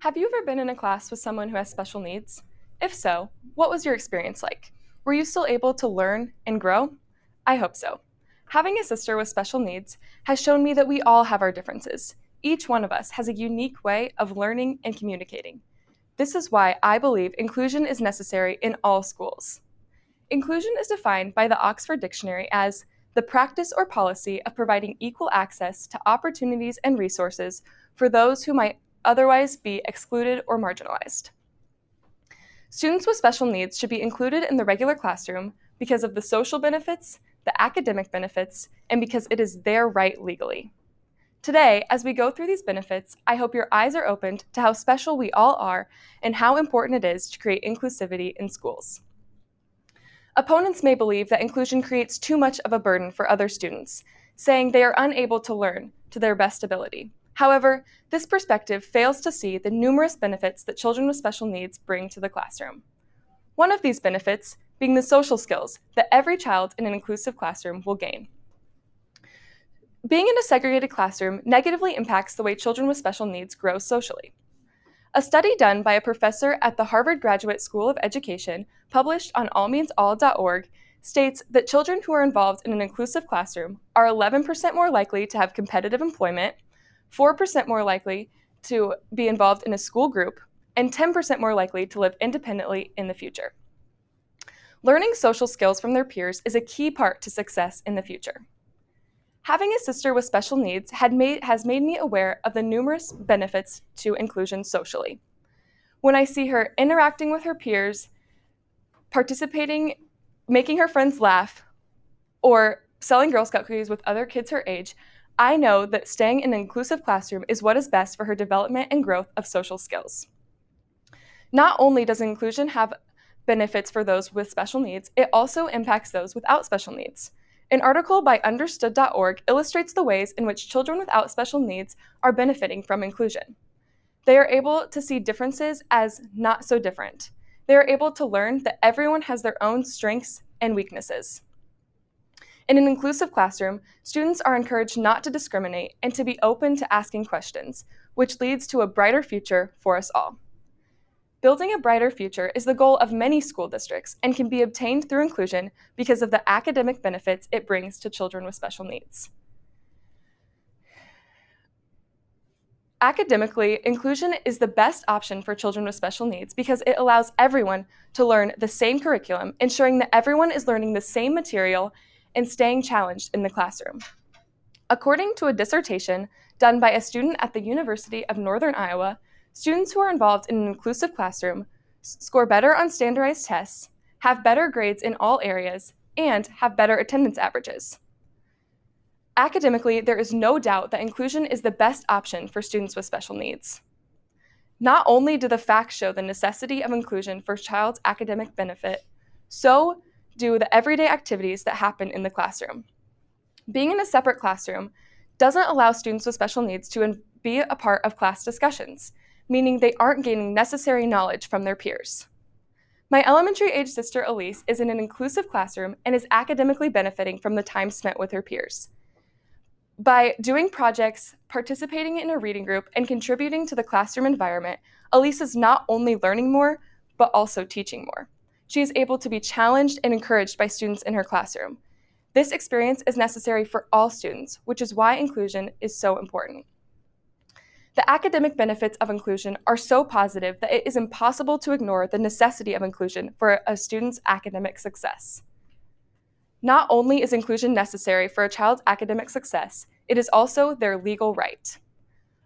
Have you ever been in a class with someone who has special needs? If so, what was your experience like? Were you still able to learn and grow? I hope so. Having a sister with special needs has shown me that we all have our differences. Each one of us has a unique way of learning and communicating. This is why I believe inclusion is necessary in all schools. Inclusion is defined by the Oxford Dictionary as the practice or policy of providing equal access to opportunities and resources for those who might otherwise be excluded or marginalized. Students with special needs should be included in the regular classroom because of the social benefits, the academic benefits, and because it is their right legally. Today, as we go through these benefits, I hope your eyes are opened to how special we all are and how important it is to create inclusivity in schools. Opponents may believe that inclusion creates too much of a burden for other students, saying they are unable to learn to their best ability. However, this perspective fails to see the numerous benefits that children with special needs bring to the classroom. One of these benefits being the social skills that every child in an inclusive classroom will gain. Being in a segregated classroom negatively impacts the way children with special needs grow socially. A study done by a professor at the Harvard Graduate School of Education, published on allmeansall.org, states that children who are involved in an inclusive classroom are 11% more likely to have competitive employment, 4% more likely to be involved in a school group, and 10% more likely to live independently in the future. Learning social skills from their peers is a key part to success in the future. Having a sister with special needs has made me aware of the numerous benefits to inclusion socially. When I see her interacting with her peers, participating, making her friends laugh, or selling Girl Scout cookies with other kids her age, I know that staying in an inclusive classroom is what is best for her development and growth of social skills. Not only does inclusion have benefits for those with special needs, it also impacts those without special needs. An article by understood.org illustrates the ways in which children without special needs are benefiting from inclusion. They are able to see differences as not so different. They are able to learn that everyone has their own strengths and weaknesses. In an inclusive classroom, students are encouraged not to discriminate and to be open to asking questions, which leads to a brighter future for us all. Building a brighter future is the goal of many school districts and can be obtained through inclusion because of the academic benefits it brings to children with special needs. Academically, inclusion is the best option for children with special needs because it allows everyone to learn the same curriculum, ensuring that everyone is learning the same material and staying challenged in the classroom. According to a dissertation done by a student at the University of Northern Iowa, students who are involved in an inclusive classroom score better on standardized tests, have better grades in all areas, and have better attendance averages. Academically, there is no doubt that inclusion is the best option for students with special needs. Not only do the facts show the necessity of inclusion for a child's academic benefit, so do the everyday activities that happen in the classroom. Being in a separate classroom doesn't allow students with special needs to be a part of class discussions, meaning they aren't gaining necessary knowledge from their peers. My elementary-age sister Elise is in an inclusive classroom and is academically benefiting from the time spent with her peers. By doing projects, participating in a reading group, and contributing to the classroom environment, Elise is not only learning more, but also teaching more. She is able to be challenged and encouraged by students in her classroom. This experience is necessary for all students, which is why inclusion is so important. The academic benefits of inclusion are so positive that it is impossible to ignore the necessity of inclusion for a student's academic success. Not only is inclusion necessary for a child's academic success, it is also their legal right.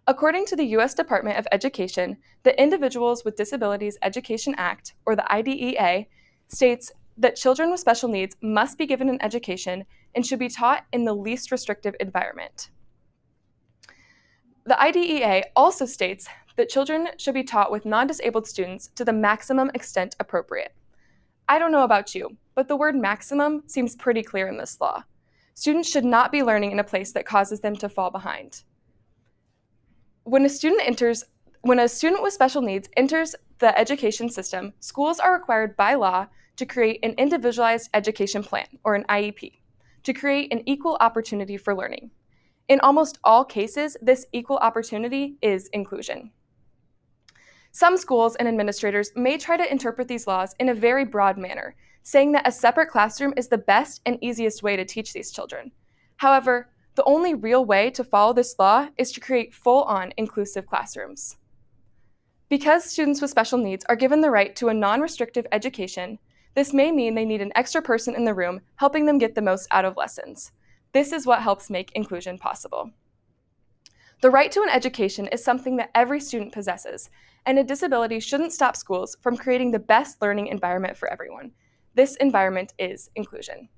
According to the U.S. Department of Education, the Individuals with Disabilities Education Act, or the IDEA, states that children with special needs must be given an education and should be taught in the least restrictive environment. The IDEA also states that children should be taught with non-disabled students to the maximum extent appropriate. I don't know about you, but the word maximum seems pretty clear in this law. Students should not be learning in a place that causes them to fall behind. When a student with special needs enters the education system, schools are required by law to create an individualized education plan, or an IEP, to create an equal opportunity for learning. In almost all cases, this equal opportunity is inclusion. Some schools and administrators may try to interpret these laws in a very broad manner, saying that a separate classroom is the best and easiest way to teach these children. However, the only real way to follow this law is to create full-on inclusive classrooms. Because students with special needs are given the right to a non-restrictive education, this may mean they need an extra person in the room helping them get the most out of lessons. This is what helps make inclusion possible. The right to an education is something that every student possesses, and a disability shouldn't stop schools from creating the best learning environment for everyone. This environment is inclusion.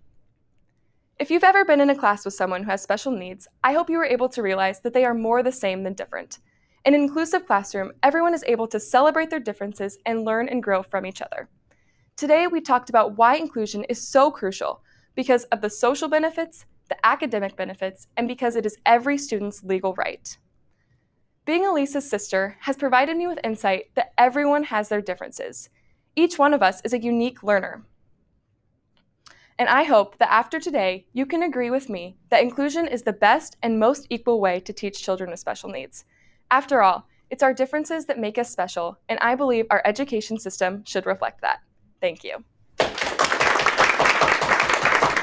If you've ever been in a class with someone who has special needs, I hope you were able to realize that they are more the same than different. In an inclusive classroom, everyone is able to celebrate their differences and learn and grow from each other. Today, we talked about why inclusion is so crucial because of the social benefits, the academic benefits, and because it is every student's legal right. Being Elisa's sister has provided me with insight that everyone has their differences. Each one of us is a unique learner. And I hope that after today, you can agree with me that inclusion is the best and most equal way to teach children with special needs. After all, it's our differences that make us special, and I believe our education system should reflect that. Thank you.